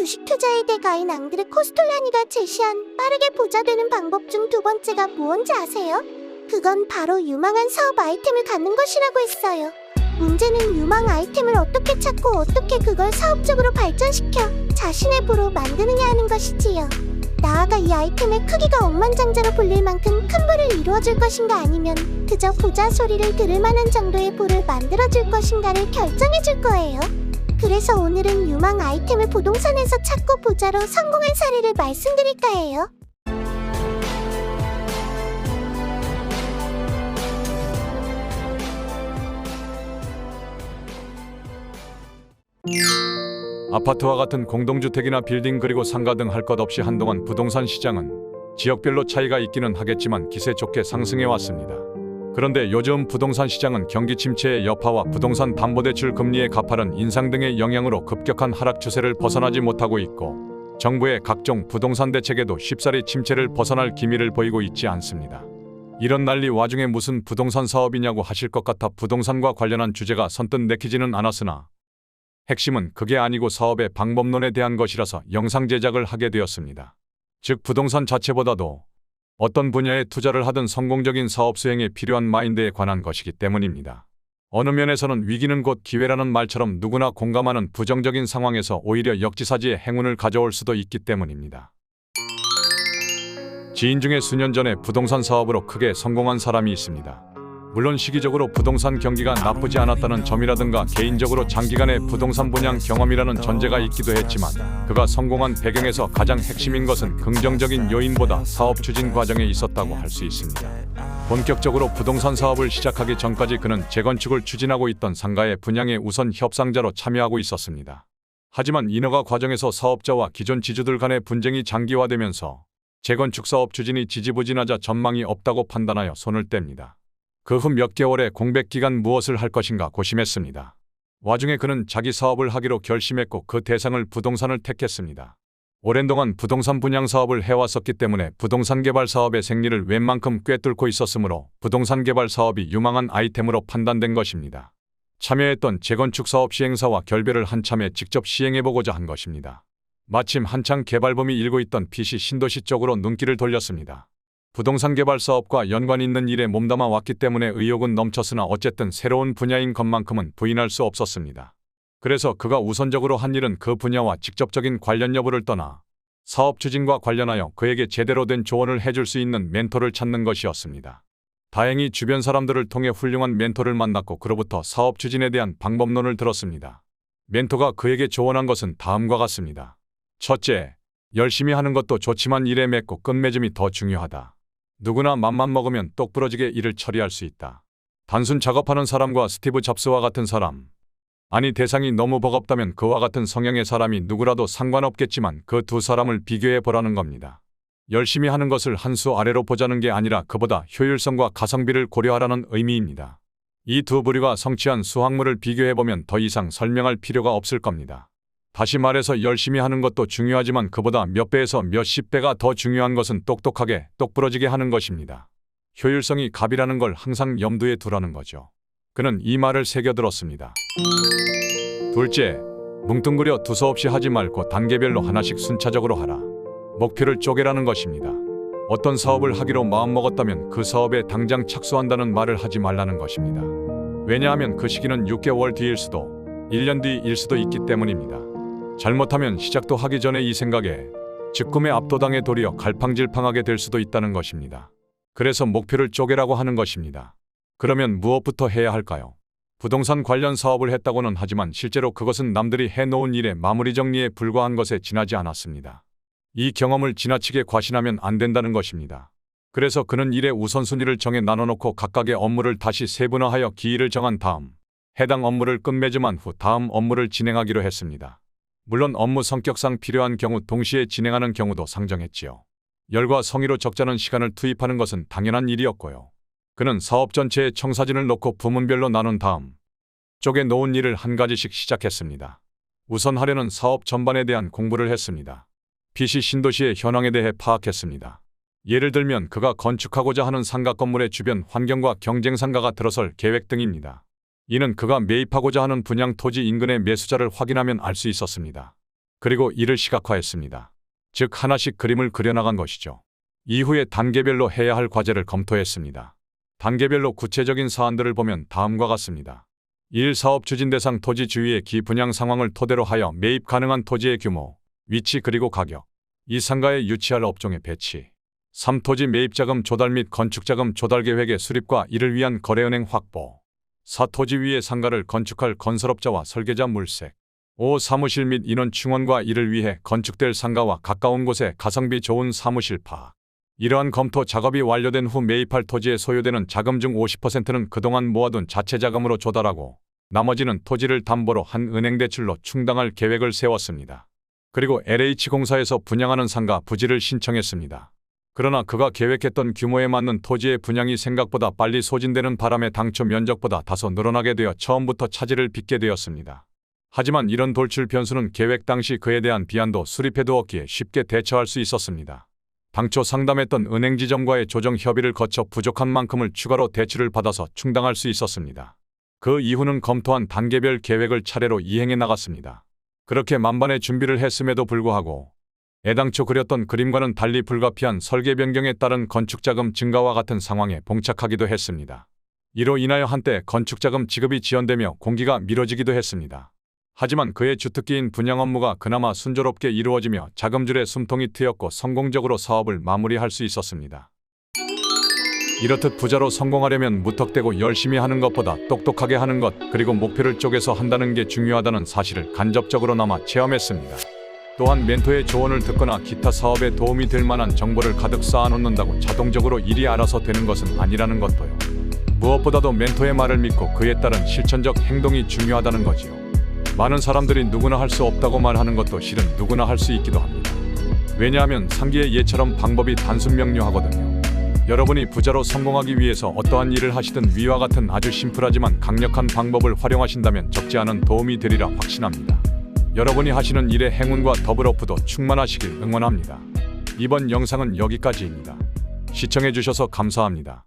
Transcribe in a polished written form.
주식 투자에 대가인 앙드레 코스톨라니가 제시한 빠르게 부자 되는 방법 중 두 번째가 무언지 아세요? 그건 바로 유망한 사업 아이템을 갖는 것이라고 했어요. 문제는 유망 아이템을 어떻게 찾고 어떻게 그걸 사업적으로 발전시켜 자신의 부로 만드느냐 하는 것이지요. 나아가 이 아이템의 크기가 억만장자로 불릴 만큼 큰 부를 이루어줄 것인가 아니면 그저 부자 소리를 들을 만한 정도의 부를 만들어줄 것인가를 결정해줄 거예요. 그래서 오늘은 유망 아이템을 부동산에서 찾고 부자로 성공한 사례를 말씀드릴까 해요. 아파트와 같은 공동주택이나 빌딩 그리고 상가 등 할 것 없이 한동안 부동산 시장은 지역별로 차이가 있기는 하겠지만 기세 좋게 상승해 왔습니다. 그런데 요즘 부동산 시장은 경기 침체의 여파와 부동산 담보대출 금리의 가파른 인상 등의 영향으로 급격한 하락 추세를 벗어나지 못하고 있고 정부의 각종 부동산 대책에도 쉽사리 침체를 벗어날 기미를 보이고 있지 않습니다. 이런 난리 와중에 무슨 부동산 사업이냐고 하실 것 같아 부동산과 관련한 주제가 선뜻 내키지는 않았으나 핵심은 그게 아니고 사업의 방법론에 대한 것이라서 영상 제작을 하게 되었습니다. 즉 부동산 자체보다도 어떤 분야에 투자를 하든 성공적인 사업 수행에 필요한 마인드에 관한 것이기 때문입니다. 어느 면에서는 위기는 곧 기회라는 말처럼 누구나 공감하는 부정적인 상황에서 오히려 역지사지의 행운을 가져올 수도 있기 때문입니다. 지인 중에 수년 전에 부동산 사업으로 크게 성공한 사람이 있습니다. 물론 시기적으로 부동산 경기가 나쁘지 않았다는 점이라든가 개인적으로 장기간의 부동산 분양 경험이라는 전제가 있기도 했지만 그가 성공한 배경에서 가장 핵심인 것은 긍정적인 요인보다 사업 추진 과정에 있었다고 할 수 있습니다. 본격적으로 부동산 사업을 시작하기 전까지 그는 재건축을 추진하고 있던 상가의 분양에 우선 협상자로 참여하고 있었습니다. 하지만 인허가 과정에서 사업자와 기존 지주들 간의 분쟁이 장기화되면서 재건축 사업 추진이 지지부진하자 전망이 없다고 판단하여 손을 뗍니다. 그 후 몇 개월의 공백 기간 무엇을 할 것인가 고심했습니다. 와중에 그는 자기 사업을 하기로 결심했고 그 대상을 부동산을 택했습니다. 오랜 동안 부동산 분양 사업을 해왔었기 때문에 부동산 개발 사업의 생리를 웬만큼 꿰뚫고 있었으므로 부동산 개발 사업이 유망한 아이템으로 판단된 것입니다. 참여했던 재건축 사업 시행사와 결별을 한참에 직접 시행해보고자 한 것입니다. 마침 한창 개발붐이 일고 있던 PC 신도시 쪽으로 눈길을 돌렸습니다. 부동산 개발 사업과 연관 있는 일에 몸담아 왔기 때문에 의욕은 넘쳤으나 어쨌든 새로운 분야인 것만큼은 부인할 수 없었습니다. 그래서 그가 우선적으로 한 일은 그 분야와 직접적인 관련 여부를 떠나 사업 추진과 관련하여 그에게 제대로 된 조언을 해줄 수 있는 멘토를 찾는 것이었습니다. 다행히 주변 사람들을 통해 훌륭한 멘토를 만났고 그로부터 사업 추진에 대한 방법론을 들었습니다. 멘토가 그에게 조언한 것은 다음과 같습니다. 첫째, 열심히 하는 것도 좋지만 일에 맺고 끝맺음이 더 중요하다. 누구나 맘만 먹으면 똑부러지게 일을 처리할 수 있다. 단순 작업하는 사람과 스티브 잡스와 같은 사람, 아니 대상이 너무 버겁다면 그와 같은 성향의 사람이 누구라도 상관없겠지만 그 두 사람을 비교해 보라는 겁니다. 열심히 하는 것을 한 수 아래로 보자는 게 아니라 그보다 효율성과 가성비를 고려하라는 의미입니다. 이 두 부류가 성취한 수확물을 비교해보면 더 이상 설명할 필요가 없을 겁니다. 다시 말해서 열심히 하는 것도 중요하지만 그보다 몇 배에서 몇십 배가 더 중요한 것은 똑똑하게 똑부러지게 하는 것입니다. 효율성이 갑이라는 걸 항상 염두에 두라는 거죠. 그는 이 말을 새겨들었습니다. 둘째, 뭉뚱그려 두서없이 하지 말고 단계별로 하나씩 순차적으로 하라. 목표를 쪼개라는 것입니다. 어떤 사업을 하기로 마음먹었다면 그 사업에 당장 착수한다는 말을 하지 말라는 것입니다. 왜냐하면 그 시기는 6개월 뒤일 수도 1년 뒤일 수도 있기 때문입니다. 잘못하면 시작도 하기 전에 이 생각에 즉 꿈에 압도당해 도리어 갈팡질팡하게 될 수도 있다는 것입니다. 그래서 목표를 쪼개라고 하는 것입니다. 그러면 무엇부터 해야 할까요? 부동산 관련 사업을 했다고는 하지만 실제로 그것은 남들이 해놓은 일의 마무리 정리에 불과한 것에 지나지 않았습니다. 이 경험을 지나치게 과신하면 안 된다는 것입니다. 그래서 그는 일의 우선순위를 정해 나눠놓고 각각의 업무를 다시 세분화하여 기일을 정한 다음 해당 업무를 끝맺음한 후 다음 업무를 진행하기로 했습니다. 물론 업무 성격상 필요한 경우 동시에 진행하는 경우도 상정했지요. 열과 성의로 적잖은 시간을 투입하는 것은 당연한 일이었고요. 그는 사업 전체에 청사진을 놓고 부문별로 나눈 다음 쪼개 놓은 일을 한 가지씩 시작했습니다. 우선 하려는 사업 전반에 대한 공부를 했습니다. PC 신도시의 현황에 대해 파악했습니다. 예를 들면 그가 건축하고자 하는 상가 건물의 주변 환경과 경쟁 상가가 들어설 계획 등입니다. 이는 그가 매입하고자 하는 분양 토지 인근의 매수자를 확인하면 알 수 있었습니다. 그리고 이를 시각화했습니다. 즉 하나씩 그림을 그려나간 것이죠. 이후에 단계별로 해야 할 과제를 검토했습니다. 단계별로 구체적인 사안들을 보면 다음과 같습니다. 1. 사업 추진 대상 토지 주위의 기 분양 상황을 토대로 하여 매입 가능한 토지의 규모, 위치 그리고 가격. 2. 상가에 유치할 업종의 배치. 3. 토지 매입자금 조달 및 건축자금 조달 계획의 수립과 이를 위한 거래은행 확보. 4. 토지 위에 상가를 건축할 건설업자와 설계자 물색. 5. 사무실 및 인원 충원과 이를 위해 건축될 상가와 가까운 곳에 가성비 좋은 사무실 파악. 이러한 검토 작업이 완료된 후 매입할 토지에 소요되는 자금 중 50%는 그동안 모아둔 자체 자금으로 조달하고 나머지는 토지를 담보로 한 은행 대출로 충당할 계획을 세웠습니다. 그리고 LH공사에서 분양하는 상가 부지를 신청했습니다. 그러나 그가 계획했던 규모에 맞는 토지의 분양이 생각보다 빨리 소진되는 바람에 당초 면적보다 다소 늘어나게 되어 처음부터 차질을 빚게 되었습니다. 하지만 이런 돌출 변수는 계획 당시 그에 대한 비안도 수립해두었기에 쉽게 대처할 수 있었습니다. 당초 상담했던 은행 지점과의 조정 협의를 거쳐 부족한 만큼을 추가로 대출을 받아서 충당할 수 있었습니다. 그 이후는 검토한 단계별 계획을 차례로 이행해 나갔습니다. 그렇게 만반의 준비를 했음에도 불구하고 애당초 그렸던 그림과는 달리 불가피한 설계 변경에 따른 건축자금 증가와 같은 상황에 봉착하기도 했습니다. 이로 인하여 한때 건축자금 지급이 지연되며 공기가 미뤄지기도 했습니다. 하지만 그의 주특기인 분양 업무가 그나마 순조롭게 이루어지며 자금줄에 숨통이 트였고 성공적으로 사업을 마무리할 수 있었습니다. 이렇듯 부자로 성공하려면 무턱대고 열심히 하는 것보다 똑똑하게 하는 것 그리고 목표를 쪼개서 한다는 게 중요하다는 사실을 간접적으로나마 체험했습니다. 또한 멘토의 조언을 듣거나 기타 사업에 도움이 될 만한 정보를 가득 쌓아놓는다고 자동적으로 일이 알아서 되는 것은 아니라는 것도요. 무엇보다도 멘토의 말을 믿고 그에 따른 실천적 행동이 중요하다는 거지요. 많은 사람들이 누구나 할 수 없다고 말하는 것도 실은 누구나 할 수 있기도 합니다. 왜냐하면 상기의 예처럼 방법이 단순 명료하거든요. 여러분이 부자로 성공하기 위해서 어떠한 일을 하시든 위와 같은 아주 심플하지만 강력한 방법을 활용하신다면 적지 않은 도움이 되리라 확신합니다. 여러분이 하시는 일의 행운과 더불어 부도 충만하시길 응원합니다. 이번 영상은 여기까지입니다. 시청해주셔서 감사합니다.